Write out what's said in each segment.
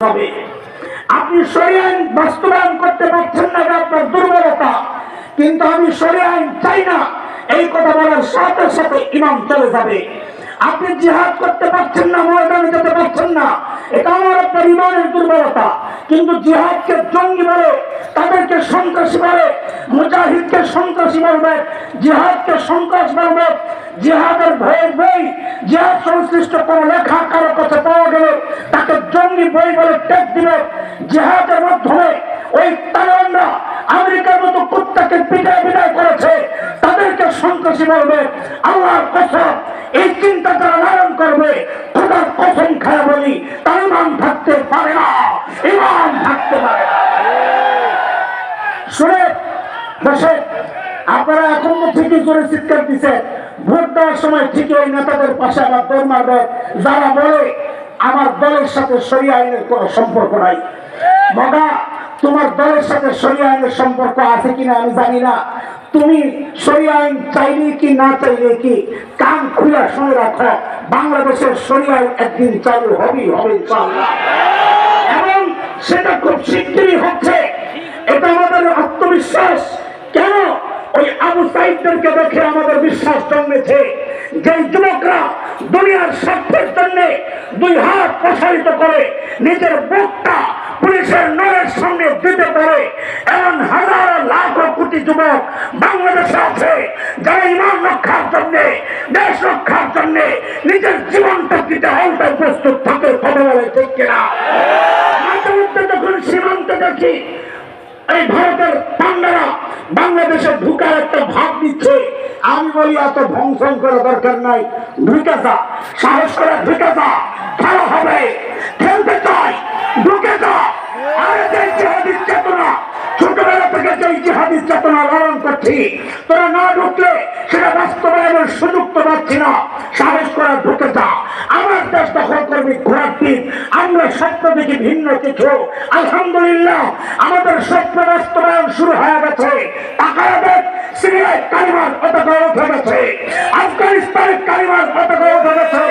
হবে। আপনি শরিয়া আইন বাস্তবায়ন করতে পারছেন না, আপনার দুর্বলতা। কিন্তু আমি শরিয়া আইন চাই না, এই কথা বলার সাথে সাথে ইমাম চলে যাবে। আপনি জিহাদ করতে পারছেন না, ময়দানে যেতে পারছেন না, এটা আমার আপনার ইমানের দুর্বলতা। কিন্তু জিহাদকে জঙ্গি বলে, তাদেরকে সন্ত্রাসী বলে, মুজাহিদকে সন্ত্রাসী বলবে, জিহাদকে সন্ত্রাস বলবে। জিহাদের ভয়ের বই, জিহাদ সংশ্লিষ্ট কোন লেখা কারো কাছে পাওয়া গেলে তাকে জঙ্গি বই বলে ট্যাগ দিবে। জিহাদের মাধ্যমে ওই তালেবানরা আমেরিকার মতো কুত্তাকে পিটায় পিটায় করেছে, তাদেরকে সন্ত্রাসী বলবে। আল্লাহর কসম, এই চিন্তা যারা লালন করবে, খোদার কসম খায় বলি, তার ইমাম থাকতে পারে না, ইমাম থাকতে পারে না। শুনে বসে আপনারা এখন তো ঠিকই জোরে চিৎকার দিচ্ছে, ভোট দেওয়ার সময় ঠিকই ওই নেতাদের পাশে আবার দৌড় মারবে যারা বলে আমার দলের সাথে শরিয়া আইনের কোনো সম্পর্ক নাই। মগা, তোমার দলের সাথে শরিয়া আইনের সম্পর্ক আছে কিনা আমি জানি না। তুমি শরিয়া আইন চাইলে কি না চাইলে কি, কান খুলে শুনে রাখো, বাংলাদেশের শরিয়া আইন একদিন চালু হবেই হবে ইনশাআল্লাহ, এবং সেটা খুব শিগগিরই হচ্ছে। এটা আমাদের আত্মবিশ্বাস। কেন? ওই আবু সাইদদেরকে দেখে আমাদের বিশ্বাস জন্মেছে। যে যুবকরা দুনিয়ার স্বার্থের জন্য দুই হাত প্রসারিত করে নিজের বুকটা পুলিশের নলের সামনে দিতে পারে, এমন হাজারো লাখ কোটি যুবক বাংলাদেশে আছে যারা ইমান রক্ষার জন্য, দেশ রক্ষার জন্য নিজের জীবনটা দিতে হলটায় প্রস্তুত থাকে। কথা বলে ঠিক কিনা? মাঝে মধ্যে যখন সীমান্তে দেখি এই ভারতের পান্ডারা বাংলাদেশে ঢুকার একটা ভাব দিচ্ছে, আমি বলি এত ভংসং করা দরকার নাই, ঢুকে যা, সাহস করে ঢুকে যা, খেলা হবে, খেলতে চাই, ঢুকে যা। আরে যে জিহাদি চেতনা, ছোটবেলা থেকে যে জিহাদি চেতনা লালন করছি, তোরা না ঢুকলে সেটা বাস্তবায়নের সুযোগ তো পাচ্ছি না, সাহস করে ঢুকে যা। আমার দেশ দখল করবি ঘোরার দিন, আমরা স্বপ্ন দেখি ভিন্ন কিছু। আলহামদুলিল্লাহ আমাদের স্বপ্ন বাস্তবায়ন শুরু হয়ে গেছে। তাকায় দেখ, সিরিয়ায় কালিমার পতাকা উঠে গেছে, আফগানিস্তানের কালিমার পতাকা উঠে গেছে।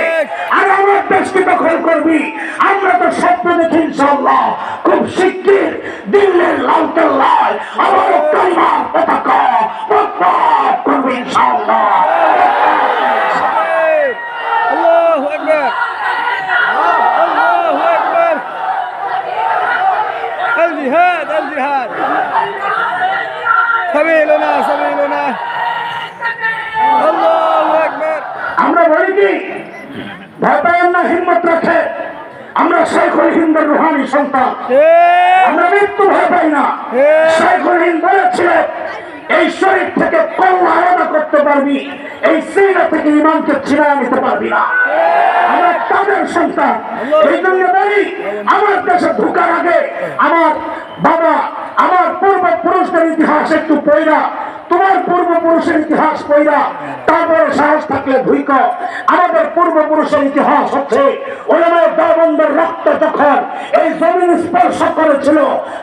আর আমার দেশকে দখল করবি, আমরা তো স্বপ্ন দেখি ইনশাআল্লাহ খুব শিগগির দিল্লির লালকেল্লায় আমার কালিমার পতাকা প্রত্যাপ করবি ইনশাআল্লাহ। আল্লাহু আকবার, আল্লাহু আকবার। আল জিহাদ, আল জিহাদ, সাবিলুনা, সাবিলুনা। আল্লাহু আকবার। আমরা বলি কি, ভয় পাবেন না, হিম্মত রাখে। আমরা শেখুল হিন্দের রুহানি সন্তান, আমরা মৃত্যু ভয় পাই না। শেখুল হিন্দ বলেছিলেন, এই শরীর থেকে কল্লা আলাদা করতে পারবি, এই সিনা থেকে ইমানকে ছিনায় নিতে পারবি না। আমরা তাদের সন্তান। এই জন্য বলি, আমার দেশে ঢুকার আগে আমার বাবা, আমার পূর্বপুরুষদের ইতিহাস একটু পড়া, তোমার পূর্বপুরুষের ইতিহাস পড়া, তারপরে সাহস থাকলে ঢুক। আমাদের পূর্বপুরুষের ইতিহাস হচ্ছে ওলামায়ে দেওবন্দের রক্ত যখন এই জমিন স্পর্শ করেছিল,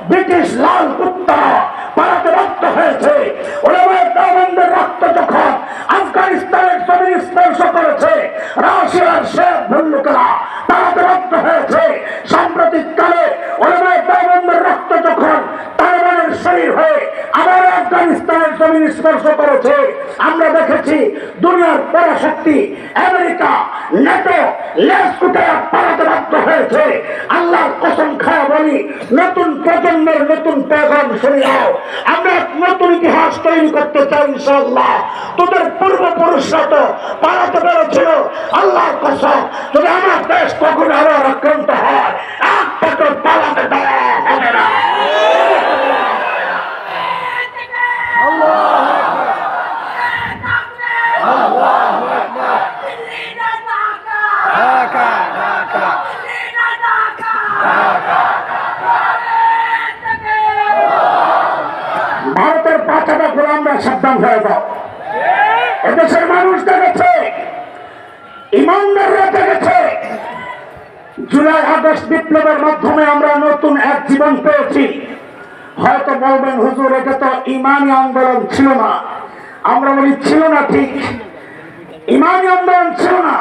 ব্রিটিশ লাল কুত্তা পালাতে বাধ্য হয়েছে। ওলামায়ে দেওবন্দের রক্ত যখন আফগানিস্তানের জমিন স্পর্শ করেছে, রাশিয়ার শেখ ভল্লুকেরা পালাতে বাধ্য হয়েছে। সাম্প্রতিক কালে ওলামায়ে দেওবন্দের রক্ত যখন তালেবানের শরীর হয়ে আবার আফগানিস্তানের জমিন স্পর্শ করেছে, আমরা দেখেছি দুনিয়ার পরাশক্তি আমেরিকা, নেটো লেজ কুটে পালাতে বাধ্য হয়েছে। আল্লাহর কসম খায় বলি, নতুন প্রজন্মের নতুন পেগাম শুনে নাও। আমরা নতুন ইতিহাস তৈরি করতে চাই ইনশাআল্লাহ। তোদের পূর্বপুরুষরা তো পালাতে পেরেছিল। আল্লাহর কসম, যদি আমার দেশ কখনো আবার আক্রান্ত হয়, এক পাত্র পালাতে দেওয়া হবে না। ভারতের পাঁচটা গোলামরা সাবধান হয়ে যাও। এদেশের মানুষ দেখেছে, ইমানদাররা দেখেছে, জুলাই আগস্ট বিপ্লবের মাধ্যমে আমরা নতুন এক জীবন পেয়েছি। হয়তো বলবেন হুজুর, এটা তো ইমানি আন্দোলন ছিল না। আমরা বলি ছিল না, ঠিক, ইমানি আন্দোলন ছিল না,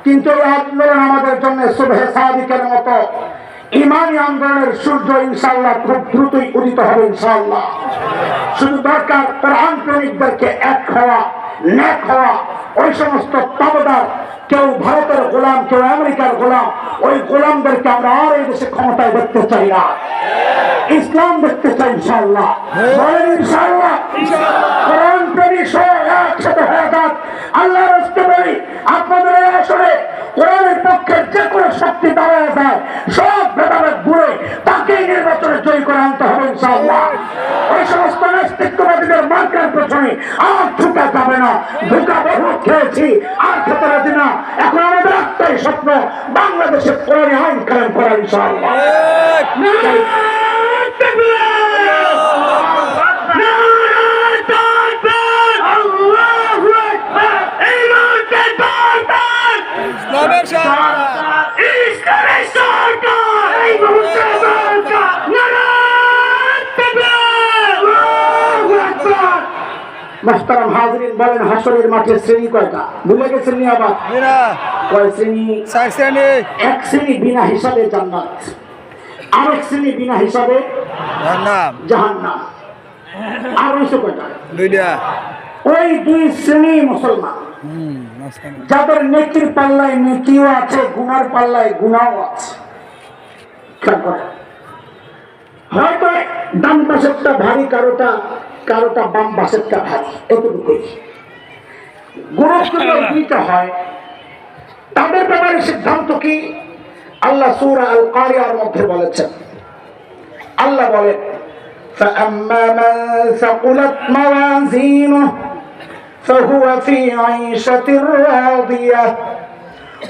কিন্তু এই আন্দোলন আমাদের জন্য সুবহে সাদিকের মতো ইমানি আন্দোলনের সূর্য ইনশাআল্লাহ খুব দ্রুতই উদিত হবে ইনশাআল্লাহ। শুধু দরকার কোরআন প্রেমিকদেরকে এক হওয়া, নেক হওয়া। ওই সমস্ত তাবদার, কেউ ভারতের গোলাম, কেউ আমেরিকার গোলাম, ওই গোলামদেরকে আমরা আর এই দেশে ক্ষমতায় দেখতে চাই না। ইসলাম দেখতে চাই ইনশাআল্লাহ। বলেন ইনশাআল্লাহ। কোরআন প্রেমিক সহ একসাথে হয়ে যাক। আল্লাহর রাস্তায় বলি, আপনাদের এই আসলে কোরআনের পক্ষে যে কোনো শক্তি দাঁড়ায় যায়, সব ভেদাভেদ ঘুরে তাকেই নির্বাচনে জয়ী করে আনতে হবে ইনশাআল্লাহ। ওই সমস্ত নাস্তিকবাদীদের মার্কার পেছনে আর ঝুঁকা যাবে না। ধোঁকা বহু খেয়েছি, আর খেতে রাজি না। এখন আমাদের একটাই স্বপ্ন, বাংলাদেশে কোরআন আইন কায়েম করা ইনশাআল্লাহ। ইসলামের সরকার, ইসলামের সরকার, এই মুহূর্তে সরকার, নারায়ে তাকবীর, আল্লাহু আকবার। মুহতারাম হাজিরিন, বলেন হাসরের মাঠে শ্রেণী কয়টা? ভুলে গেছেন নি আবার? বিনা কয় শ্রেণী? 4 শ্রেণী। এক শ্রেণী বিনা হিসাবে জান্নাত, আরেক শ্রেণী বিনা হিসাবে জাহান্নাম। জাহান্নাম। আর হইছে কয়টা? 2টা। ওই দুই শ্রেণী মুসলমান, মাঝখানে। যাদের নেকির পাল্লায় নেকিও আছে, গুনার পাল্লায় গুনাও আছে। খেয়াল করেন, হয়তো ডান পাশেরটা ভারী, কারোটা বাম পাশেরটা ভারী, এতটুকুই। গুরুত্ব দুইটা হয়। তাদের ব্যাপারে সিদ্ধান্ত কি? আল্লাহ সূরা আল কারিয়ার মধ্যে বলেছেন, আল্লাহ বলেন, فأما من ثقلت موازينه فهو في عيشة راضية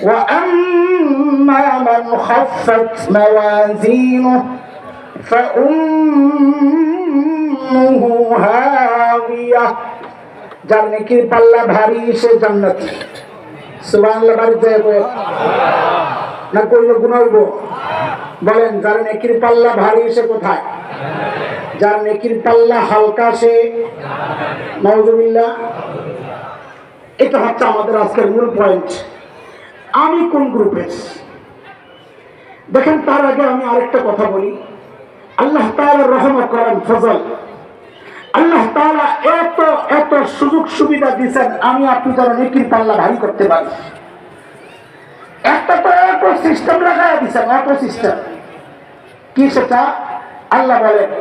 وأما من خفت موازينه فأمه هاوية। যার নেকির পাল্লা ভারী সে জান্নাতি। সুবহানাল্লাহ। বাড়িতে না কইলে গুনাহ হইব? বলেন, যার নেকির পাল্লা ভারী সে কোথায়? যার নেকির পাল্লা হালকা সে নাউযুবিল্লাহ। এটা হচ্ছে আমাদের আজকের মূল পয়েন্ট। আমি কোন গ্রুপের? দেখেন, তার আগে আমি আরেকটা কথা বলি। আল্লাহ তাআলার রহমত করেন, ফজল। আল্লাহ তাআলা এত এত সুযোগ সুবিধা দিয়েছেন, আমি আপনি যেন নেকির পাল্লা ভারী করতে পারি। একটা তো এত সিস্টেম লাগাই দিয়েছেন, এত সিস্টেম। কি সেটা? আল্লাহ বলেন,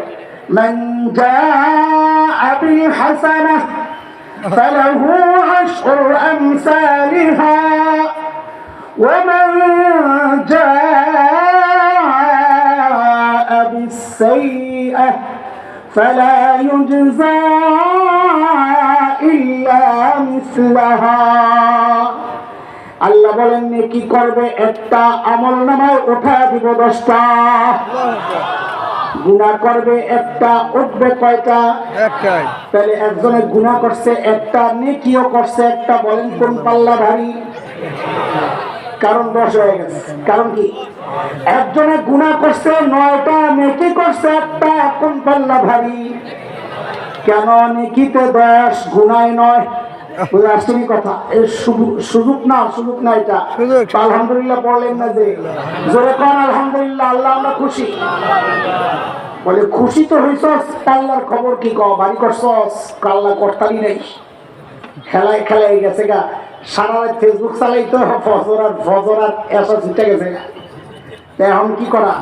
মান জাআ বিল হাসানাহ ফালাহু আশরু আমসালিহা ওয়া মান জাআ বিস সাইয়্যাহ ফালা ইউজজা ইল্লা মিসলাহা। আল্লাহ বলেন, নেকি করবে একটা, আমলনামায় উঠা দিব 10টা। গুনাহ করবে একটা, উঠবে কয়টা? একটাই। তাহলে একজনে গুনাহ করছে একটা, নেকিও করছে একটা। বলেন কোন পাল্লা ভারী? কারণ 10 হয়ে গেছে। কারণ কি? একজনে গুনাহ করছে 9টা, নেকি করছে একটা। কোন পাল্লা ভারী? কেন? নেকিতে 10, গুনায় 9। বুঝে আসছেন কথা? এই সুযোগ না এটা। সুযোগ। আলহামদুলিল্লাহ বলেন না যে? জোরে কোন আলহামদুলিল্লাহ। আল্লাহ আমরা খুশি। বলে খুশি তো হইছস, পাল্লার খবর কি? বাড়ি করছস? কাল্লা করতালি নেই, খেলায় খেলায় গেছে গা। সারা রাত ফেসবুক চালাই তো, ফজর আর এসা ছুটে গেছে গা। এখন কি করা?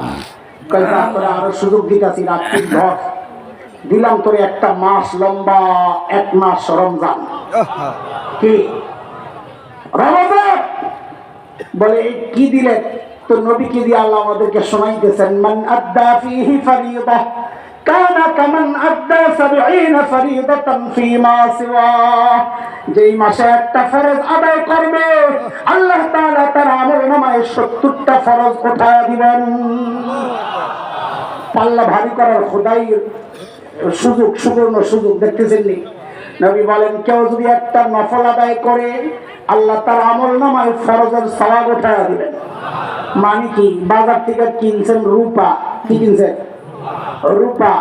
তোরা আরো সুযোগ দিতেছি, রাত্রি ধর দিলাম তোর একটা মাস, লম্বা 1 মাস রমজান। কি রমজান বলে কি দিলেন? তো নবী কি দিয়ে আল্লাহ আমাদেরকে শোনাইতেছেন, মান আদ্দা ফীহি ফরিয়দা কানা কামান আদ্দা 70 ফরিয়দাতান ফীমা সিওয়া। যেই মাসে একটা ফরজ আদায় করবে, আল্লাহ তাআলা তার আমলনামায় 70টা ফরজ উঠায় দিবেন। পাল্লা ভারী করার খোদাই সুযোগ, সুবর্ণ সুযোগ। দেখতেছেন নি? নবী বলেন, কেউ যদি একটা নফল আদায় করে, আল্লাহ তার আমলনামায় ফরজের সওয়াব উঠায় দিবেন। মানে কি? বাজার থেকে কিনছেন রূপা, কি কিনছেন? রূপা।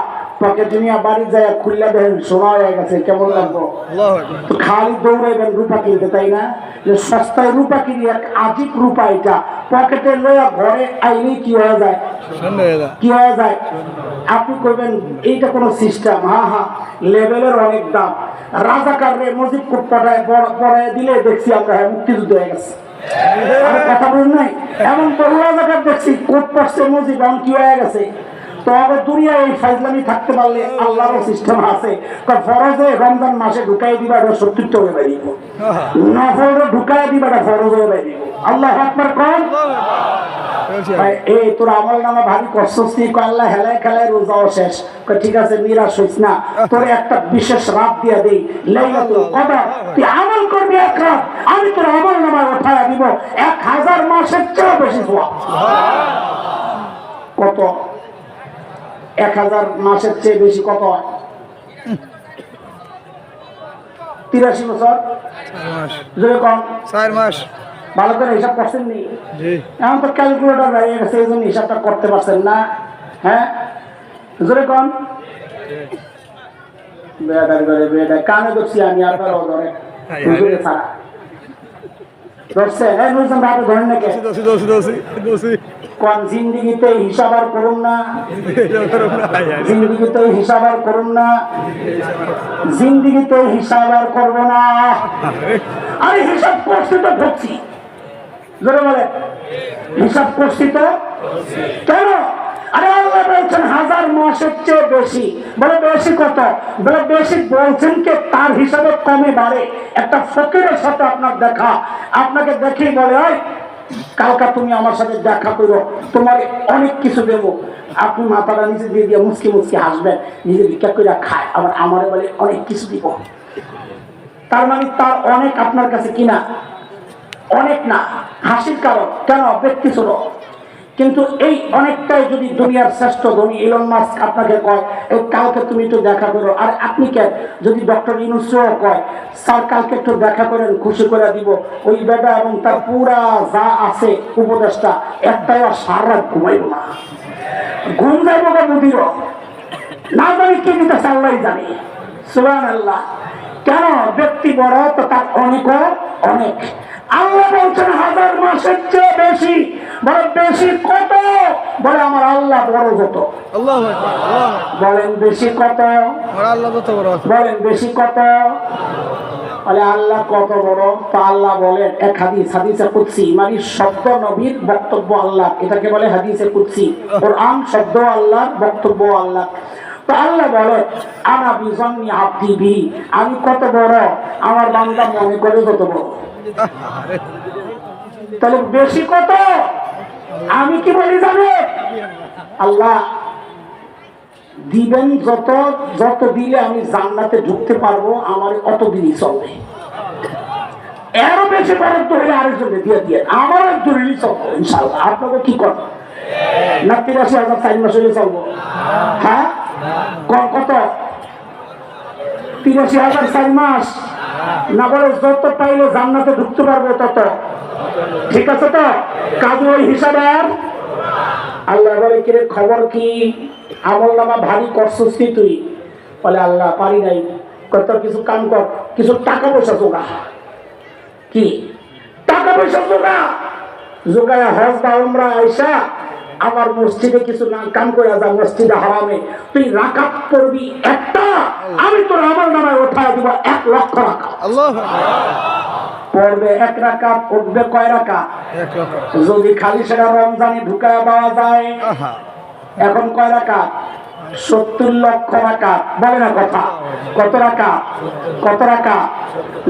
পকেটে নিয়ে বাড়ি যায় খুললা দেখেন সোনা হয়ে গেছে, কেমন লাগবো? আল্লাহু আকবার। তো খালি দৌড়াইবেন রূপা কিনতে, তাই না? যে সস্তায় রূপা কিনি, এক আজিব রূপা এটা পকেটে লইয়া ঘরে আইলেই কি হয়ে যায়? শূন্য হয়ে যা। কি হয়ে যায়? আপনি করবেন এইটা কোনো সিস্টেম? হ্যাঁ হ্যাঁ, লেভেলের অনেক দাম। রাজাকাররে মসজিদ কোট পড়ায় দিলে দেখছি আমরা মুক্তিযুদ্ধ হয়ে গেছে। আর কথা বলেন নাই, এমন বহু রাজাকার দেখছি কোট পড়ছে মসজিদ, এমন কি হয়ে গেছে। তো আবার দুনিয়ায় এই ফাইজলামি থাকতে পারলে আল্লাহরও সিস্টেম আছে। ফরজে রমজান মাসে ঢুকাই দিবা, এটা 70 টাকা বাইরে দিব। নফলে ঢুকাই দিবা, এটা ফরজ হয়ে বাইরে দিব। আল্লাহ আকবার কম। এই তোর আমল নামা ভারী কষ্ট, আল্লাহ হেলায় খেলায় রোজাও শেষ। ঠিক আছে, নিরাশ হইস না, তোর একটা বিশেষ রাত দিয়া দেই, লাইলাতুল কদর। তুই আমল করবি এক রাত, আমি তোর আমল নামায় উঠায়া দিব 1000 মাসের চেয়ে বেশি সওয়াব। কত? 1000 মাসের চেয়ে বেশি কত হয়? 83 বছর। 4 মাস। যদি কম 4 মাস। ভালো করে হিসাব করছেন নি? জি। এখন তো ক্যালকুলেটর হয়ে গেছে, এই জন্য হিসাবটা করতে পারছেন না। হ্যাঁ, জোরে কম। বেদার করে বেদা কানে ধরছি আমি, আপনারাও ধরে হুজুরে ছাড়া ধরছে। হ্যাঁ নুরজান ভাই, আপনি ধরেন নাকি? দোষী। কোন জিন্দিগিতে হিসাব আর করুন না, জিন্দিগিতে হিসাব আর করুন না, জিন্দিগিতে হিসাব আর করবো না। আরে হিসাব করছি তো ধরছি, জোরে বলে হিসাব করছি তো কেন? আরে আল্লাহ বলছেন 1000 মাসের চেয়ে বেশি। বলে বেশি কত? বলে বেশি বলছেন কে তার হিসাবে কমে বাড়ে। একটা ফকিরের সাথে আপনার দেখা, আপনাকে দেখেই বলে ওই কালকা তুমি আমার সাথে দেখা করো, তোমার অনেক কিছু দেবো। আপনি মাথাটা নিচে দিয়ে দিয়ে মুসকি মুসকি হাসবেন, নিজে ভিক্ষা করে খায়, আবার আমারে বলে অনেক কিছু দিব। তার মানে তার অনেক আপনার কাছে কিনা অনেক না, হাসির কারণ। কেন? ব্যক্তি ছিল। কিন্তু এই অনেকটাই যদি দুনিয়ার শ্রেষ্ঠ ধনী ইলন মাস্ক আপনাকে কয় এই কালকে তুমি একটু দেখা করো, আর আপনি কে যদি ডক্টর ইউনূসও কয় স্যার কালকে একটু দেখা করেন, খুশি করে দিব, ওই বেটা এবং তার পুরা যা আছে উপদেশটা একটাই আর সারা রাত ঘুমাইব না, ঘুম যাইব না বুধির না জানি কে দিতে আল্লাহই জানি। সুবহানাল্লাহ। কেন? ব্যক্তি বড় তো তার অনেক অনেক। আল্লাহ বলছেন 1000 মাসের চেয়ে বেশি। বলে বেশি কত? বলে আমার আল্লাহ বড় যত। আল্লাহু আকবার। বলেন বেশি কত? আমার আল্লাহ যত বড়। বলেন বেশি কত? বলে আল্লাহ কত বড়? তো আল্লাহ বলেন এক হাদিসে কুদসি, মানে শব্দ নবীর বক্তব্য আল্লাহ, এটাকে বলে হাদিসে কুদসি। কোরআন শব্দ আল্লাহ, বক্তব্য আল্লাহ। তো আল্লাহ বলে আনা বিজন্নি আব্দি বি, আমি কত বড় আমার বান্দা মনে করে তত বড়। তাহলে বেশি কত? আমি কি বলি জানে? আল্লাহ দিবেন যত, যত দিলে আমি জান্নাতে ঢুকতে পারবো, আমার অত দিনই চলবে। এরও বেশি বরাদ্দ হলে আরেকজনে দিয়ে দিয়ে আমার একজনেরই চলবো ইনশাল্লাহ। আপনাকে কি করেন না? 83,000 4 মাস হলে চলবো? হ্যাঁ, কত? 83,000 4 মাস না, বলে যত পাইলে জান্নাতে ঢুকতে পারবো তত। ঠিক আছে তো? কাজ ওই হিসাবে। আর আল্লাহ বলে কিরে খবর কি? আমল নামা ভারী করছিস কি তুই? বলে আল্লাহ পারি নাই। কত কিছু কাম কর, কিছু টাকা পয়সা জোগা। কি টাকা পয়সা জোগা? জোগায় হজ বা উমরা আইসা আমার মসজিদে কিছু না কাম করে যা, মসজিদে হারামে তুই রাকাত পড়বি একটা, আমি তোর আমল নামায় উঠায় দিব 1 লক্ষ রাকাত। আল্লাহু আকবার। পড়বে 1 রাকাত, উঠবে কয় রাকাত? 1 লক্ষ। যদি খালি সেটা রমজানে ঢুকায় দেওয়া যায়, এখন কয় রাকাত? 70 লক্ষ রাকাত। বলে না কথা? কত রাকাত? কত রাকাত?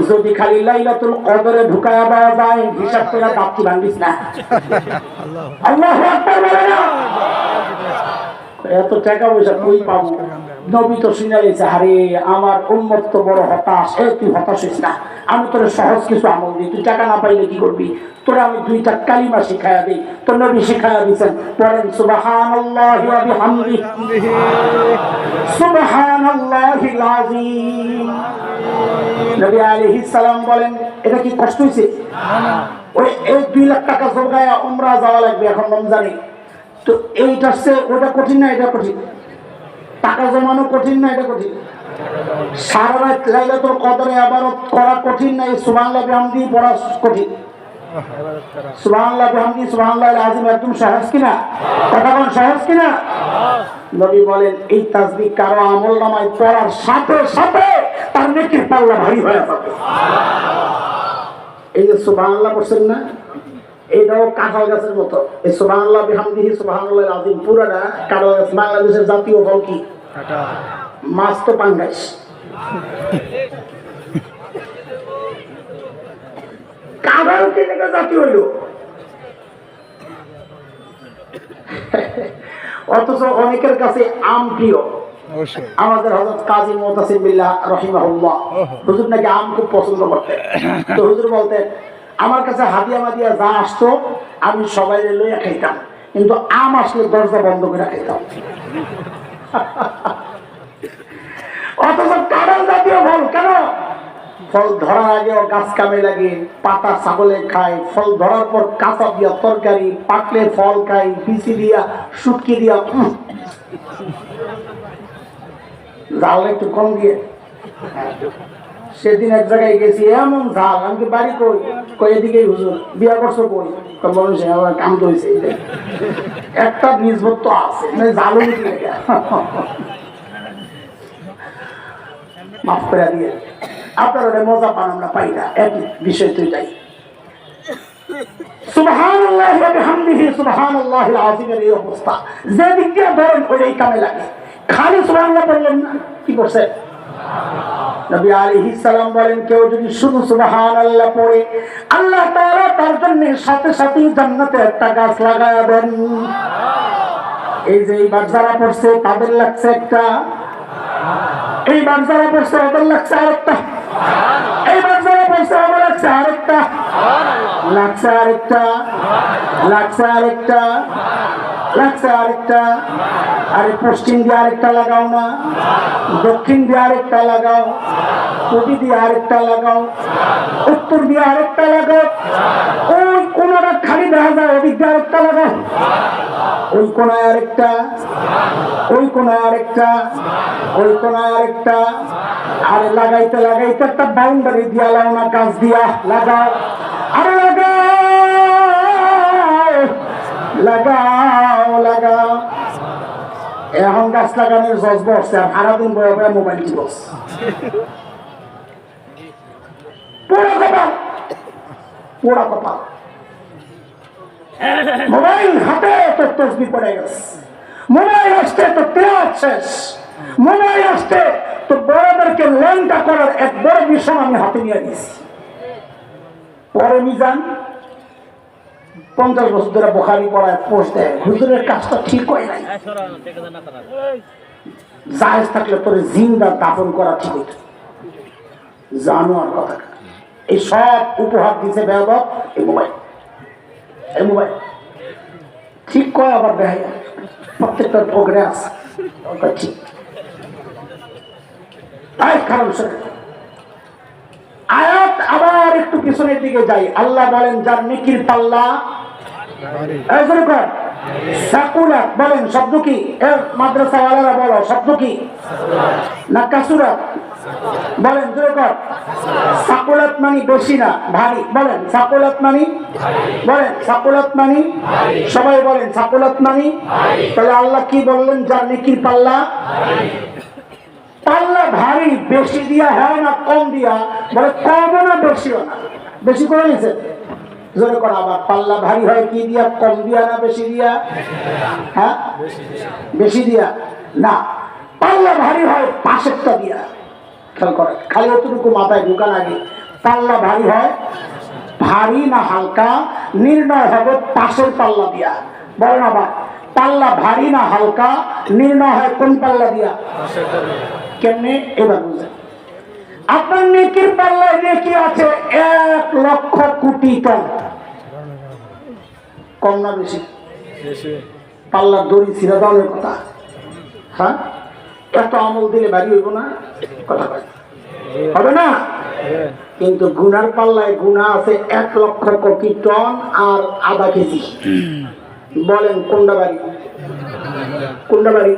যদি খালি লাইলাতুল কদরে ঢুকায়া দেওয়া যায়, হিসাব করে দাঁতটি ভাঙিস না। আল্লাহু আকবার বলে না? এত টাকা পয়সা কই পাবো? নবী তো শুনাইছে, আরে আমার উম্মত তো বড় হতাশ। তুই হতাশ হইস না, আমি তোর সহজ কিছু আমল দিই। তুই টাকা না পাইলে কি করবি? তোরা আমি 2টা কালিমা শিখাইয়া দিই। তো নবী শিখাইয়া দিয়েছেন, বলেন সুবহানাল্লাহি ওয়া বিহামদিহি, সুবহানাল্লাহিল আযীম। নবী আলাইহিস সালাম বলেন, এটা কি কষ্ট হইছে? ওই 2 লাখ টাকা জোগায়া উমরা যাওয়া লাগবে এখন রমজানে। তো এইটার চেয়ে ওটা কঠিন না এটা কঠিন? টাকা জমানো কঠিন না, এটা কঠিন। সারা রাত লাইলাতুল কদরে ইবাদত করা কঠিন না, এই সুবহানাল্লাহ বিহামদি পড়া কঠিন। সুবহানাল্লাহ বিহামদি সুবহানাল্লাহিল আযীম একদম সহজ কিনা? কথা বলেন সহজ কিনা? নবী বলেন এই তাসবিহ কারো আমলনামায় পড়ার সাথে সাথে তার নেকির পাল্লা ভারী হয়ে যাবে। এই যে সুবহানাল্লাহ বলছেন না, এটাও কাঁঠাল গাছের মতো। এই সুবহানাল্লাহ বিহামদিহি সুবহানাল্লাহিল আযীম পুরাটা কাঁঠাল গাছ। বাংলাদেশের জাতীয় ফল কি? মাছ তো পাঙ্গাস। কাঁঠাল থেকে জাতীয় হইল, অথচ অনেকের কাছে আম প্রিয়। আমাদের হযরত কাজী মুতাসিম বিল্লাহ রাহিমাহুল্লাহ হুজুর নাকি আম খুব পছন্দ করতেন। তো হুজুর বলতেন আমার কাছে হাদিয়া মাদিয়া যা আসতো আমি সবাই লইয়া খাইতাম, কিন্তু আম আসলে দরজা বন্ধ করে খাইতাম। অথচ কাঁঠাল জাতীয় ফল কেন? ফল ধরার আগে গাছ কামে লাগে, পাতা ছাগলে খায়, ফল ধরার পর কাঁচা দিয়া তরকারি, পাকলে ফল খাই, বিচি দিয়া শুটকি দিয়া ঝাল একটু কম দিয়ে। সেদিন এক জায়গায় গেছি, এমন ঝাল, আমি বাড়ি কই? কই এদিকেই হুজুর। বিয়া করছো কই? বলছে আমার কাম তো হয়েছে, একটা নিজবত তো আছে, মানে ঝালও মাফ করে দিয়ে আপনার ওটা মজা পান, আমরা পাই না। একই বিষয় তো এটাই। সুবহানাল্লাহ ওয়া বিহামদিহি সুবহানাল্লাহিল আযীমের এই অবস্থা যে দিক দিয়ে ধরেন ওই কামে লাগে। খালি সুবহানাল্লাহ বললেন না, কি করছে? নবী আলাইহিস সালাম বলেন কেউ যদি শুধু সুবহানাল্লাহ পড়ে আল্লাহ তাআলা তার জন্য সাথে সাথে জান্নাতে একটা গাছ লাগায়া দেন। এই যে এইবার যারা পড়ছে তাদের লাগছে একটা, এইবার যারা পড়ছে ওদের লাগছে আরেকটা, এইবার যারা পড়ছে ওদের লাগছে আরেকটা, লাগছে আরেকটা, লাগছে আরেকটা, লাগছে আরেকটা। আরে পশ্চিম দিয়ে আরেকটা লাগাও না, দক্ষিণ দিয়ে আরেকটা লাগাও, পূর্ব দিয়ে আরেকটা লাগাও, উত্তর দিয়ে আরেকটা লাগাও, ওই কোনটা খালি দেখা যায় ওদিক দিয়ে আরেকটা লাগাও, ওই কোনায় আরেকটা, ওই কোনায় আরেকটা, ওই কোনায় আরেকটা। আরে লাগাইতে লাগাইতে একটা বাউন্ডারি দিয়া লাও না, গাছ দিয়া লাগাও। আরে লাগাও লাগাও লাগাও। এখন গাছ লাগানোর জজ বসছে, আর সারাদিন বয়ে বয়ে মোবাইল টিপস। পোড়া কপাল, পোড়া কপাল। মোবাইল হাতে তো তসবিহ পড়ে গেছে, মোবাইল আসতে তো তেলাওয়াত শেষ, মোবাইল আসতে তো বড়দেরকে ল্যাংটা করার এক বড় মিশন আমি হাতে নিয়ে গেছি। পরে মিজান 50 বছর ধরে বুখারী পড়ায় পোস্ট দেয়, হুজুরের কাজটা ঠিক হয় নাই, জায়েজ থাকলে তোরে জিন্দা দাফন করা ঠিক হইত। জানোয়ার কথা। এই সব উপহার দিছে বেয়াদব এই মোবাইল। এই মোবাইল ঠিক কয় আবার দেখাই, প্রত্যেকটা প্রোগ্রেস ঠিক। কারণ আয়াত আবার একটু পিছনের দিকে যাই। আল্লাহ বলেন যার নেকির পাল্লা সাকুরাত, বলেন শব্দ কি? মাদ্রাসাওয়ালারা বলো শব্দ কি? না কাসুরাত? বলেন জোরে। সাকুলাত মানে বেশি না ভারী, বলেন সাকুলাত মানে, বলেন সাকুলাত মানে, সবাই বলেন সাকুলাত মানে। তাহলে আল্লাহ কি বললেন? যার নেকির পাল্লা, পাল্লা ভারী, বেশি দিয়া হয় না কম দিয়া, বলে কমও না বেশিও না। বেশি করে নিছে জোরে করা। আবার পাল্লা ভারী হয় কি দিয়া? কম দিয়া না বেশি দিয়া? হ্যাঁ বেশি দিয়া না, পাল্লা ভারী হয় পাশেরটা দিয়া। খেয়াল করে, খালি অতটুকু মাথায় ঢুকান আগে। পাল্লা ভারী হয়, ভারী না হালকা নির্ণয় হবে পাশের পাল্লা দিয়া। বলেন আবার, পাল্লা ভারী না হালকা নির্ণয় হয় কোন পাল্লা দিয়া? কেমনে? এবার বুঝলেন। আপনার নেকির পাল্লায় নেকি আছে 1 লক্ষ কোটি টন, কম না বেশি? পাল্লার দড়ি ছিঁড়ে দেওয়ার কথা। হ্যাঁ, এত আমল দিলে বাড়ি হইব না? কথা হবে না? কিন্তু গুনার পাল্লায় গুনাহ আছে 1 লক্ষ কোটি টন আর আধা কেজি। বলেন কোনটা বাড়ি? কোনটা বাড়ি?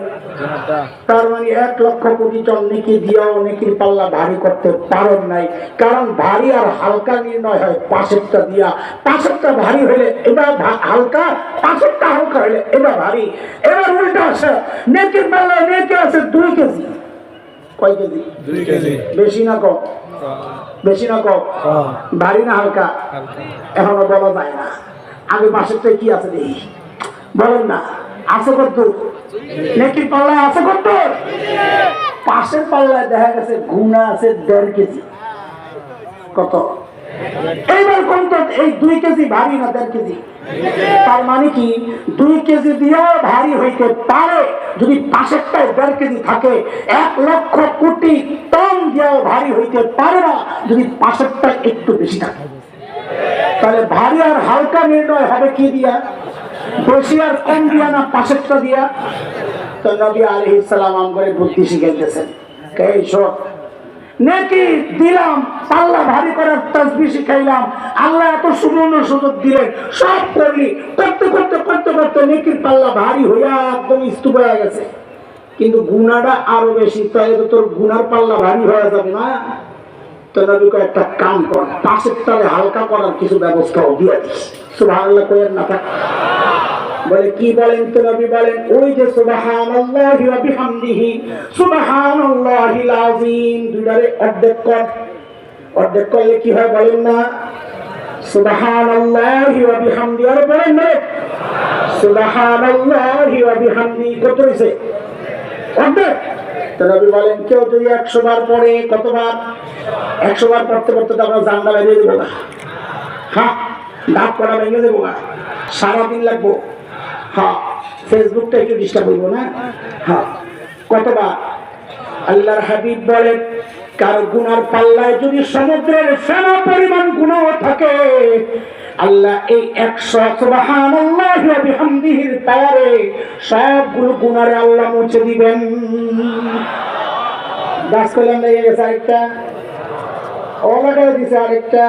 তার মানে 1,00,000 কোটি টন নেকি দিয়েও নেকির পাল্লা ভারী করতে পারেন নাই, কারণ ভারী আর হালকা নির্ণয় হয় পাশেরটা দিয়া। পাশেরটা ভারী হলে এটা হালকা, পাশেরটা হালকা হলে এটা ভারী। এবার উল্টা আছে, নেকির পাল্লা নেকি আছে 2 কেজি। কয় কেজি? 2 কেজি। বেশি না কম? বেশি না কম? ভারী না হালকা? এখনো বলা যায় না। আগে পাশেরটা কি আছে দেখি, বলেন না। আছে কত নেকির পাল্লায়? আছে কত? পাশের পাল্লায় দেখা গেছে গুণা আছে 1.5 কেজি। কত? এইবার কোন তো এই 2 কেজি ভারী না 1.5 কেজি? তার মানে কি 2 কেজি দিয়েও ভারী হইতে পারে যদি পাশেরটায় 1.5 কেজি থাকে। 1,00,000 কোটি টন দিয়েও ভারী হইতে পারে না যদি পাশেরটা একটু বেশি থাকে। তাহলে ভারী আর হালকা নির্ণয় হবে কি দিয়া? বেশি আর কম দিয়া না পাশেরটা দিয়া? তো নবী আলাইহিস সালাম আমগরে বুদ্ধি শিখাইতেছেন, এই শোন, নেকি দিলাম, পাল্লা ভারী করার তাসবিহ শিখাইলাম, আল্লাহ এত সুবর্ণ সুযোগ দিলেন, সব করলি, করতে করতে করতে করতে নেকির পাল্লা ভারী হইয়া একদম স্তূপ হয়ে গেছে, কিন্তু গুনাহটা আরো বেশি। তাই তোর গুনার পাল্লা ভারী হয়ে যাবে না। তো নবী কয় একটা কাম কর, পাশের তালে হালকা করার কিছু ব্যবস্থাও দিয়ে দিস। সুবহানাল্লাহ কইেন না? বলে কি বলেন? তো নবী বলেন ওই যে সুবহানাল্লাহি ওয়া বিহামদিহি সুবহানাল্লাহিল আযীম, দুইটারে অর্ধেক কর। অর্ধেক করলে কি হয় বলেন না? সুবহানাল্লাহি ওয়া বিহামদি। আর বলেন না সুবহানাল্লাহি ওয়া বিহামদি। কত হইছে? অর্ধেক। তো নবী বলেন কেউ যদি 100 বার পড়ে, কতবার? 100 বার পড়তে পড়তে তো আমরা জানলা বেরিয়ে দেবো না। হ্যাঁ, দাঁত পড়া ভেঙে দেবো না, সারাদিন লাগবো। হ্যাঁ, ফেসবুকটা একটু ডিস্টার্ব হইব না। হ্যাঁ, কতবার? আল্লাহর হাবিব বলেন কার গুনার পাল্লায় যদি সমুদ্রের ফেনা পরিমাণ গুনাহ থাকে, আল্লাহ এই 100 সুবহানাল্লাহি ওয়া বিহামদিহির পাওয়ারে সবগুলো গুনারে আল্লাহ মুছে দিবেন। গাছ কলম লেগে গেছে আরেকটা, ও লাগাই দিছে আরেকটা,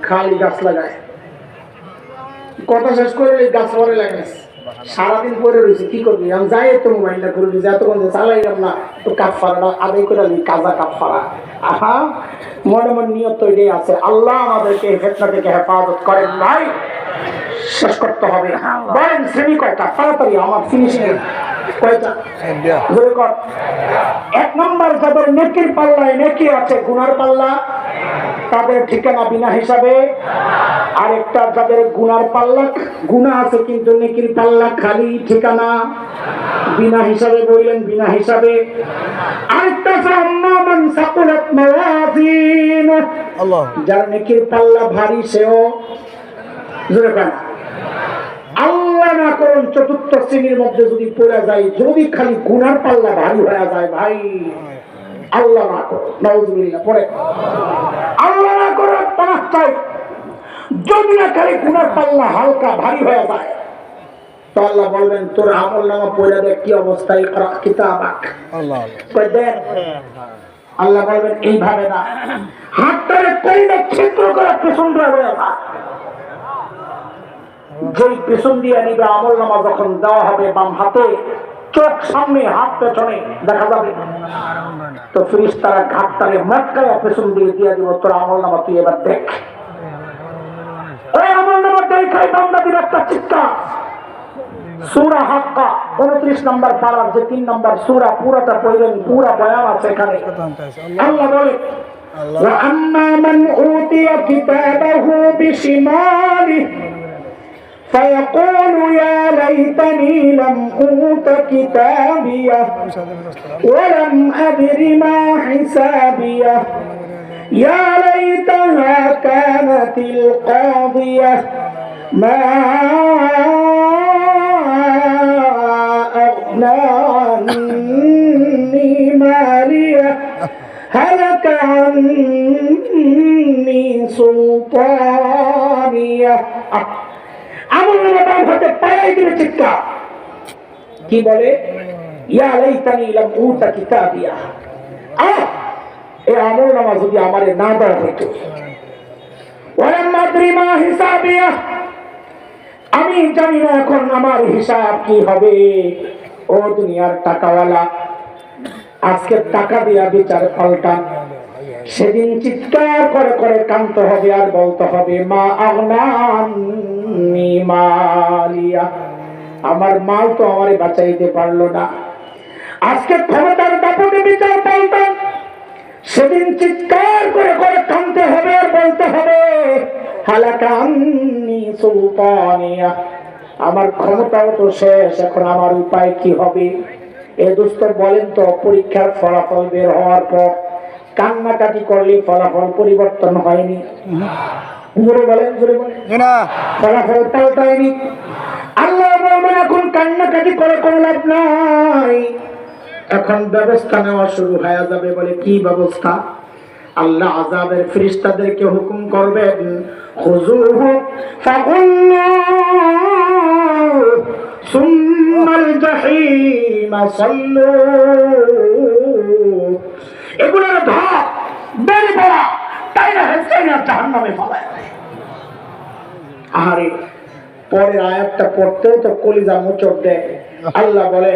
খালি গাছ লাগায়। কথা শেষ করে এই গাছ পরে লাগাইছে, সারাদিন পরে রয়েছে। কি করবি? আমি যাই তো মোবাইলটা করবি, যতক্ষণ চালাইলাম না তো কাফারা আদায় করে নি, কাজা কাফারা। আহা, মনে মনে নিয়ত তৈরি আছে। আল্লাহ আমাদেরকে ফিতনা থেকে হেফাজত করেন। ভাই শেষ করতে হবে। বলেন শ্রেণী কয়টা? তাড়াতাড়ি আমার ফিনিশিং কয়টা? 1 নম্বর, যাদের নেকির পাল্লায় নেকি আছে, গুনার পাল্লা তাদের ঠিকানা বিনা হিসাবে। আরেকটা, যাদের গুনার পাল্লা গুনাহ আছে কিন্তু নেকির পাল্লা খালি, ঠিকানা বিনা হিসাবে। বললেন বিনা হিসাবে। আরেকটা মান সাকুলাত মাওয়াজিন, আল্লাহ, যার নেকির পাল্লা ভারী সেও জোরে কানা। আল্লাহ না করুন 4র্থ শ্রেণীর মধ্যে যদি পড়ে যায়, যদি খালি গুনার পাল্লা ভারী হয়ে যায়, ভাই আল্লাহ না করুন, নাউযুবিল্লাহ। পড়ে আল্লাহ না করুন 5টাই, যদি না খালি গুনার পাল্লা হালকা ভারী হয়ে যায়, তো আল্লাহ বলবেন তোর আমলনামা পড়ে দেখ কি অবস্থা, ইকরা কিতাবাক। আল্লাহ, কই দেন? আল্লাহ বলবেন এইভাবে না, হাতটারে কইলে ছিদ্র করে পেছন দিয়ে হয়ে যা। যেই পেছন দিয়ে নিবে আমলনামা যখন দেওয়া হবে বাম হাতে, চোখ সামনে হাত পেছনে দেখা যাবে, তো ফেরেশতারা ঘাটটারে মটকায়া পেছন দিয়ে দিয়ে দিব, তোর আমলনামা তুই এবার দেখ। ওই আমলনামা দেখাই বান্দাদের একটা চিৎকার। সূরা হাক্কা 29 নম্বর পারার যে 3 নম্বর সূরা, পুরাটা পড়লেন, পুরা বয়ান আছে এখানে। আল্লাহ বলে ওয়া আম্মা মান উতিয়া কিতাবাহু বিশিমালিহি فيقول يا ليتني لم أوت كتابيه ولم أدر ما حسابيه يا ليتها كانت القاضية ما أغنى عني ماليه هلك عني سلطانيه। আমলনামা হতে পায়ে দিবে চিৎকার, কি বলে? ইয়া লাইতানি লাম উতা কিতাবিয়া, এই আমলনামা যদি আমারে না দেওয়া হতো, ওয়ালাম আদরি মা হিসাবিয়া, আমি জানি না এখন আমার হিসাব কি হবে। ও দুনিয়ার টাকাওয়ালা, আজকে টাকা দিয়া বিচার পাল্টান, সেদিন চিৎকার করে করে কাঁদতে হবে আর বলতে হবে মা আগনানি মালিয়া, আমার মাল তো আমারে বাঁচাইতে পারলো না। আজকে ক্ষমতার দাপটে বিচার পাল্টান, সেদিন চিৎকার করে করে কাঁদতে হবে আর বলতে হবে হালাকান্নি সুলতানিয়া, আমার ক্ষমতাও তো শেষ, এখন আমার উপায় কি হবে। এ দোস্ত বলেন তো, পরীক্ষার ফলাফল বের হওয়ার পর কান্নাকাটি করলে ফলাফল পরিবর্তন হয়নি? জোরে বলেন, জোরে বলেন। ফলাফল পাল্টায়নি। আল্লাহ বলবেন এখন কান্নাকাটি করে কোনো লাভ নাই, এখন ব্যবস্থা নেওয়া শুরু হয়ে যাবে। বলে কি ব্যবস্থা? আল্লাহ আযাবের ফেরেশতাদেরকে হুকুম করবেন খুযুহু ফাগুল্লুহু সুম্মাল জাহিমা সাল্লু, এগুলোর ধর বের করা, তাই না হেসে না জাহান্নামে ফেলায়। আরে পরের আয়াতটা পড়তেও তো কলিজা মোচড় দেয়। আল্লাহ বলে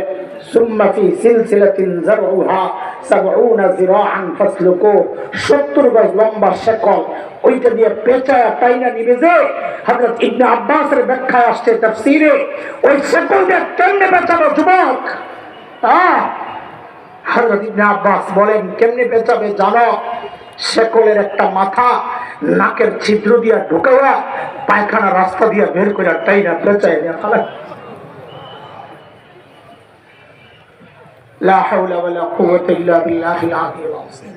সুম্মা ফি সিলসিলাতিন যারউহা ৭০ যিরাআন ফাসলুকু, ৭০ গজ লম্বা শেকল, ওইটা দিয়ে পেঁচায়া টাইনা নিবে যে। হযরত ইবনে আব্বাসের ব্যাখ্যায় আসছে তাফসীরে, ওই শেকল দিয়ে কেমনে পেঁচাবো যুবক? হযরত ইবনে আব্বাস বলেন কেমনে পেঁচাবে জানো? শেকলের একটা মাথা নাকের ছিদ্র দিয়া ঢুকাইয়া পায়খানা রাস্তা দিয়া বের করে টাইনা পেঁচায় দিয়া ফেলে। লা হাওলা ওয়ালা কুওয়াতা ইল্লা বিল্লাহিল আলিয়্যিল আযীম।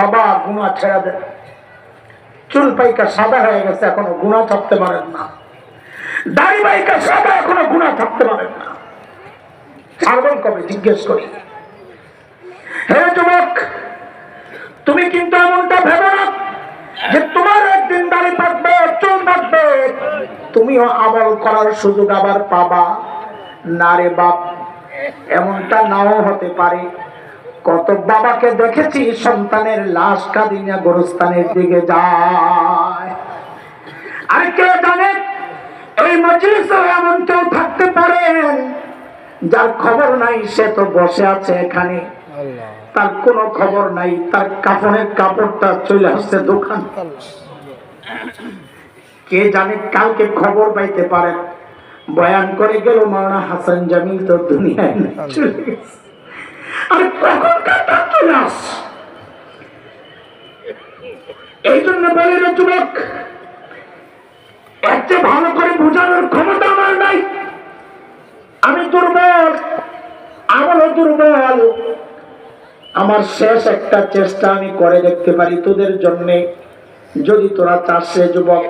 বাবা গুনাহ ছেড়ে দেন, চুল পাইকা সাদা হয়ে গেছে এখনো গুনাহ ছাড়তে পারেন না, দাড়ি পাইকা সাদা এখনো গুনাহ ছাড়তে পারেন না, ছাড়বেন কবে জিজ্ঞেস করি? হে যুবক, তুমি কিন্তু এমনটা ভেবো না যে তোমার একদিন দাড়ি পাকবে, চুল পাকবে, তুমিও আমল করার সুযোগ আবার পাবা। না রে বাপ, এমনটা নাও হতে পারে। কত বাবাকে দেখেছি সন্তানের লাশ কাঁদিয়া গোরস্থানের দিকে যায়। আর কে জানে এই মজলিসে এমন কেউ থাকতে পারেন যার খবর নাই, সে তো বসে আছে এখানে, তার কোনো খবর নাই, তার কাফনের কাপড়টা চলে আসছে দোকান। কে জানে কালকে খবর পাইতে পারেন বয়ান করে গেল মাওলানা হাসান জামিল তো দুনিয়ায় নাই, চলে গেছে। আর কখন কাটা চলে আস, এই জন্য বলে রে যুবক, এর চেয়ে ভালো করে বোঝানোর ক্ষমতা আমার নাই। আমি দুর্বল, আমলও দুর্বল। আমার শেষ একটা চেষ্টা আমি করে দেখতে পারি তোদের জন্য, যদি তোরা চাস রে যুবক।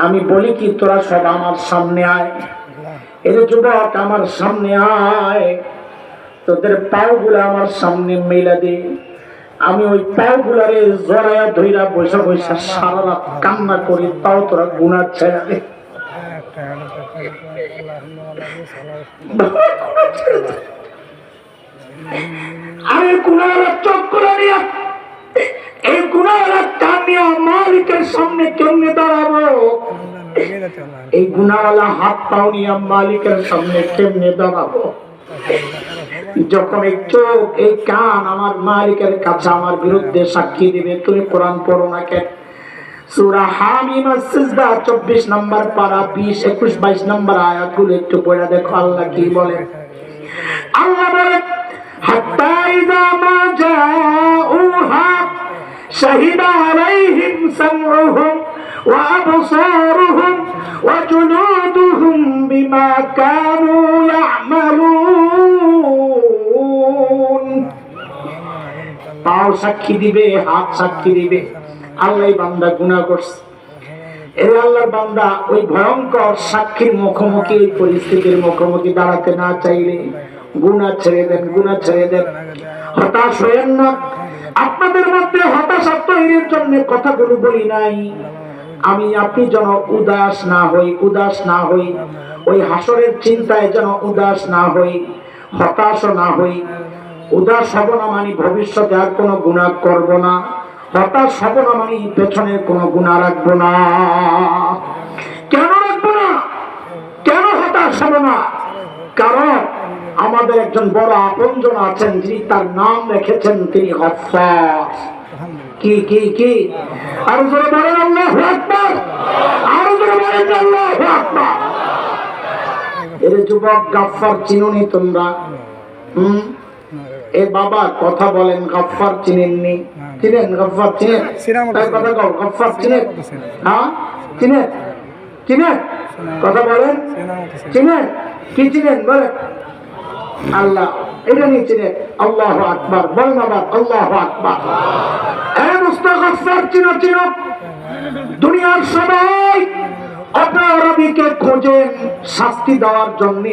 আমি বলি কি, তোরা সব আমার সামনে আয়। এর যুবক আমার সামনে আয়, তোদের পাওগুলো আমার সামনে মেলা দে। আমি ওই পাওগুলারে জড়াইয়া ধইরা বসে বসে সারা রাত কান্না করি, তাও তোরা গুনাহ ছেড়ে দে। আমি গুনাহরা চোখ করে নিয়ে, এই গুনাহরা কানিয়া মালিকের সামনে কেমনে দাঁড়াবো? এই গুনাহওয়ালা হাত পাও নিয়ে মালিকের সামনে কেমনে দাঁড়াবো? যখন এই চোখ এই কান আমার মালিকের কাছে আমার বিরুদ্ধে সাক্ষী দিবে। তুমি কোরআন পড়ো না কেন? সূরা হামিম সিজদা 24 নম্বর পারা 20, 21, 22 নম্বর আয়াতগুলো একটু পড়ে দেখো আল্লাহ কি বলে। আল্লাহ বলে হাত্তা ইযা মা জাউহা শাহিদা আলাইহিম সামউহুম ওয়া আবসারুহুম ওয়া জুলুদুহুম বিমা কানু ইয়ামালুন। পাও সাক্ষী দিবে, হাত সাক্ষী দিবে আল্লাহ বান্দা গুনাহ করছে। এই আল্লাহর বান্দা ওই ভয়ঙ্কর সাক্ষীর মুখোমুখি, এই পরিস্থিতির মুখোমুখি দাঁড়াতে না চাইলে গুনাহ ছেড়ে দেন, গুনাহ ছেড়ে দেন। হতাশ হয়েন না। আপনাদের মধ্যে হতাশা তৈরির জন্য কথাগুলো বলি নাই। আমি আপনি যেন উদাস না হই, উদাস না হই, ওই হাসরের চিন্তায় যেন উদাস না হই, হতাশ না হই। উদাস হব না মানে ভবিষ্যতে আর কোনো গুনাহ করব না, হতাশ হব না মানে পেছনের কোনো গুনাহ রাখবো না। কেন রাখবো না? বসাবো না, কারণ আমাদের একজন বড় আপনজন আছেন যিনি তার নাম রেখেছেন, তিনি গফফার। কি কি কি আরো জোরে বলেন আল্লাহু আকবার, আরো জোরে বলেন আল্লাহু আকবার। এর যুবক, গফফার চিনুনি তোমরা? এ বাবা কথা বলেন, গফফার চিনেননি? চিনেন গফফার? চিনেন? তাই কথা কও, গফফার চিনেন? হ্যাঁ চিনেন? চিনেন? কথা বলেন, চিনেন? কি চিনেন বলেন? আল্লাহ, এটা নিয়ে চিনেন? আল্লাহু আকবার বলেন আবার, আল্লাহু আকবার। এ মুস্তাগফির, চিনো চিনো। দুনিয়ার সবাই অপরাধীকে খোঁজেন শাস্তি দেওয়ার জন্য,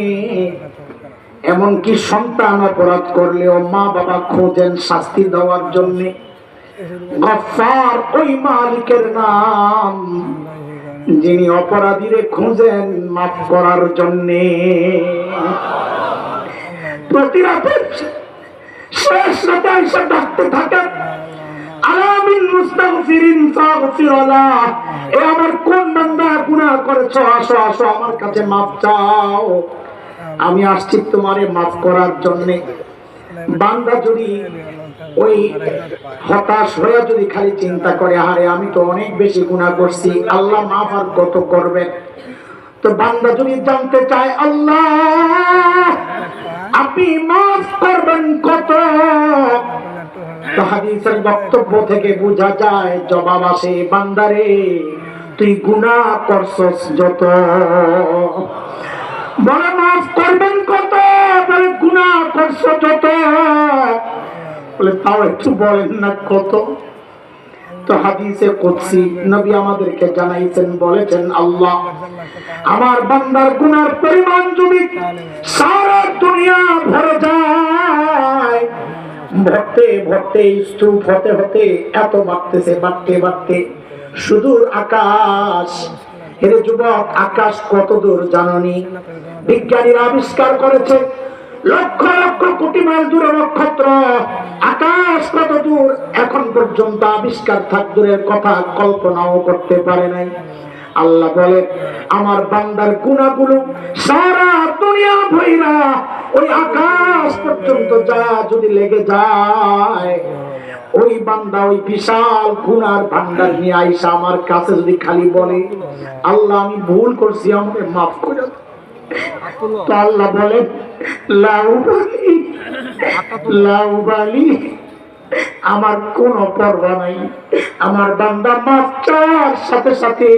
এমনকি সন্তান অপরাধ করলেও মা বাবা খোঁজেন শাস্তি দেওয়ার জন্য। গফফার ওই মালিকের নাম যিনি অপরাধীরে খুঁজেন মাফ করার জন্য। প্রতি রাতে শেষ রাতে এসে ডাকতে থাকেন, আলামিন মুস্তাগফিরিন ফাগফিরাল্লাহ, এ আমার কোন বান্দা গুনাহ করেছো, আসো আসো আমার কাছে মাফ চাও, আমি আসছি তোমারে মাফ করার জন্য। বান্দা যদি ওই হতাশ হয়ে যদি খালি চিন্তা করে, আরে আমি তো অনেক বেশি গুনাহ করছি, আল্লাহ মাফ আর কত করবেন, তো বান্দা যদি জানতে চায় আল্লাহ আপনি মাফ করবেন কত, তো হাদিসের বক্তব্য থেকে বোঝা যায়, জবাব আসে, বান্দারে তুই গুনাহ করছস যত। বলে মাফ করবেন কত? বলে গুনাহ করছ যত। বলে তাও একটু বলেন না কত? তো হাদিসে কুদসি নবী আমাদেরকে জানাইছেন, বলেছেন আল্লাহ আমার বান্দার গুনার পরিমাণ যদি সারা দুনিয়া ভরে যায়, ভরতে ভরতে স্তূপ হতে হতে এত বাড়তেছে, বাড়তে বাড়তে সুদূর আকাশ। এর যুবক, আকাশ কত দূর জাননি? বিজ্ঞানীরা আবিষ্কার করেছে লক্ষ লক্ষ কোটি মাইল দূরে নক্ষত্র। আকাশ কত দূর এখন পর্যন্ত আবিষ্কার থাক দূরের কথা, কল্পনাও করতে পারে নাই। আল্লাহ বলে আমার বান্দার গুনাহগুলো সারা দুনিয়া ভইরা ওই আকাশ পর্যন্ত যা যদি লেগে যায়, ওই বান্দা ওই বিশাল গুনার ভান্ডার নিয়ে আইসা আমার কাছে যদি খালি বলে আল্লাহ আমি ভুল করছি, আমাকে মাফ করে দাও, তো আল্লাহ বলে লাউবালি লাউবালি, আমার কোন পরোয়া নাই। আমার বান্দা মাফ চাওয়ার সাথে সাথে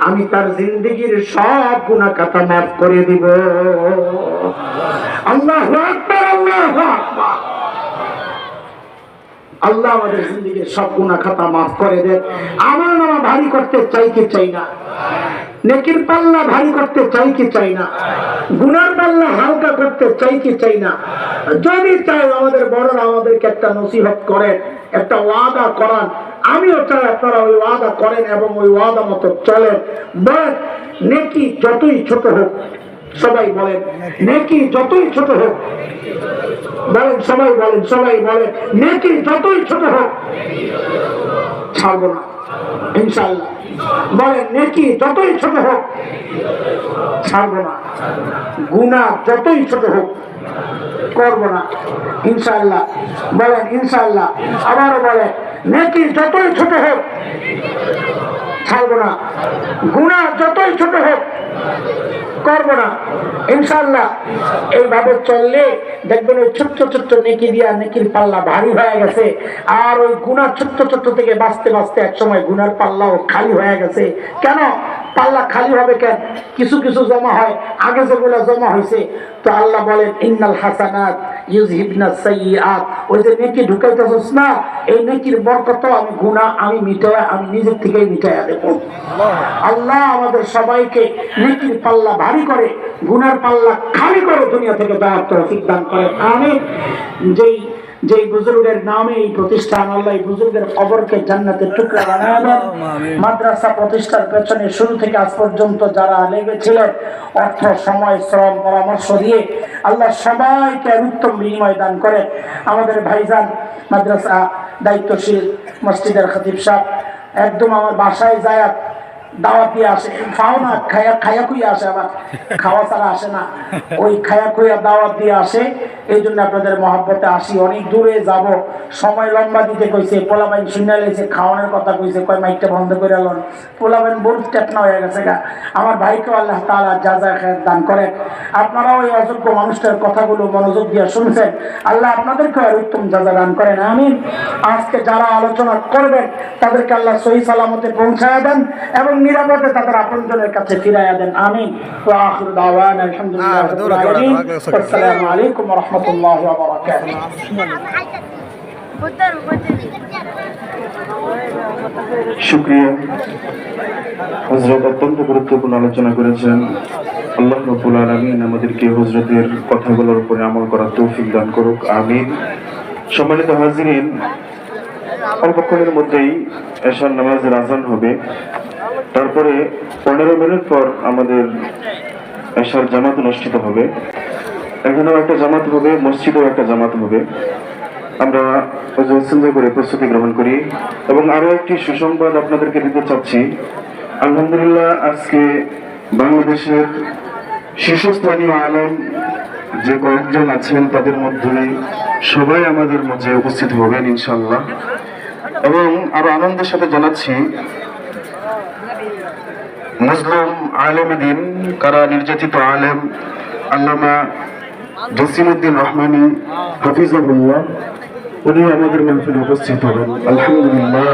আমি তার জিন্দেগির সব গুনাহ খাতা মাফ করে দিব। আল্লাহু আকবার, আল্লাহু আকবার। আল্লাহ আমাদের জিন্দেগির সব গুনাহ খাতা মাফ করে দেন। আমল নামা ভারী করতে চাই কি চাই না? নেকির পাল্লা ভারী করতে চাই কি চাই না? গুনার পাল্লা হালকা করতে চাই কি চাই না? যদি চাই আমাদের বড়রা আমাদেরকে একটা নসিহত করেন, একটা ওয়াদা করান, আমিও চাই আপনারা ওই ওয়াদা করেন এবং ওই ওয়াদা মতো চলেন। বলেন নেকি যতই ছোট হোক, সবাই বলেন নেকি যতই ছোট হোক, বলেন সবাই বলেন, সবাই বলেন নেকি যতই ছোট হোক ছাড়বো না ইনশাআল্লাহ। বলেন নেকি যতই ছোট হোক ছাড়বো না, গুনাহ যতই ছোট হোক করবো না ইনশাআল্লাহ। বলেন ইনশাআল্লাহ। আবারও বলেন নেকি যতই ছোট হোক ছাড়বো না, গুনাহ যতই ছোট হোক করবো না ইনশাআল্লাহ। এইভাবে চললে দেখবেন ওই ছোট্ট ছোট্ট নেকি দিয়া নেকির পাল্লা ভারী হয়ে গেছে, আর ওই গুনাহ ছোট্ট ছোট্ট থেকে বাঁচতে বাঁচতে একসময় গুনার পাল্লাও খালি হয়ে গেছে। কেন পাল্লা খালি হবে? কেন? কিছু কিছু জমা হয়, আগে যেগুলো জমা হয়েছে। তো আল্লাহ বলেন ইন্নাল হাসানাত ইউযহিবনাস সাইয়্যাত, ওই যে নেকি ঢুকাইতেছস না, এই নেকির বরকত আমি গুনাহ আমি মিটায়া, আমি নিজের থেকেই মিটায়া দেব। আল্লাহ আমাদের সবাইকে নেকির পাল্লা ভারী করে, গুনার পাল্লা খালি করে দুনিয়া থেকে যাওয়ার তৌফিক দান করে। আমিন। যেই বুজুর্গের নামে এই প্রতিষ্ঠান, আল্লাহ এই বুজুর্গের কবরকে জান্নাতের টুকরা বানায় দেন। মাদ্রাসা প্রতিষ্ঠার পেছনে শুরু থেকে আজ পর্যন্ত যারা লেগেছিলেন, অর্থ সময় শ্রম পরামর্শ দিয়ে আল্লাহ সবাইকে উত্তম বিনিময় দান করে। আমাদের ভাইজান মাদ্রাসা দায়িত্বশীল মসজিদের খতিব সাহেব একদম আমার বাসায় যায় দাওয়াত দিয়ে আসে, খাও না, খায়া খায়া খুঁয়ে আসে, আবার খাওয়া ছাড়া আসে না, ওই খায়া খুঁয়া দাওয়াত দিয়ে আসে। এই জন্য আপনাদের মহাব্বতে আসি, অনেক দূরে যাব, সময় লম্বা দিতে কইছে, পোলাবাইন শুনে লেছে, খাওয়ানোর কথা কইছে, কয় মাইকটা বন্ধ করে এলেন, পোলাবাইন বহুত টেকনা হয়ে গেছে গা। আমার ভাইকে আল্লাহ তাআলা জাযা খায়ের দান করে। আপনারা ওই অযোগ্য মানুষটার কথাগুলো মনোযোগ দিয়ে শুনছেন, আল্লাহ আপনাদেরকে আর উত্তম জাযা দান করেন, আমিন। আজকে যারা আলোচনা করবেন তাদেরকে আল্লাহ সহি সালামতে পৌঁছায় দেন এবং নিরাপদে তাদের আপনজনের কাছে ফিরাইয়া দেন, আমিন। ওয়া আখিরু দাওয়ানা আলহামদুলিল্লাহি রাব্বিল আলামিন। আসসালামু আলাইকুম ওয়া রাহমাতুল্লাহি ওয়া বারাকাতুহু। শুকরিয়া। হযরত অত্যন্ত গুরুত্বপূর্ণ আলোচনা করেছেন। আল্লাহ রাব্বুল আলামিন আমাদেরকে হযরতের কথাগুলোর উপরে আমল করার তৌফিক দান করুক, আমিন। সম্মানিত হাজিরিন, অল্পক্ষণের মধ্যেই এশার নামাজের আযান হবে, তারপরে 15 মিনিট পর আমাদের এশার জামাত অনুষ্ঠিত হবে। এখানেও একটা জামাত হবে, মসজিদেও একটা জামাত হবে। আমরা সুন্দর করে প্রস্তুতি গ্রহণ করি। এবং আরো একটি সুসংবাদ আপনাদেরকে দিতে চাচ্ছি, আলহামদুলিল্লাহ আজকে বাংলাদেশের শীর্ষস্থানীয় আলেম যে কয়েকজন আছেন তাদের মধ্যে সবাই আমাদের মাঝে উপস্থিত হবেন ইনশাআল্লাহ। এবং আরো আনন্দের সাথে জানাচ্ছি, মুসলিম আলেম দিন, কারা নির্যাতিত আলেম আল্লামা জসিমউদ্দিন রহমানী হাফিজাহুল্লাহ, উনি আমাদের মাহফিলে উপস্থিত হবেন। আলহামদুলিল্লাহ।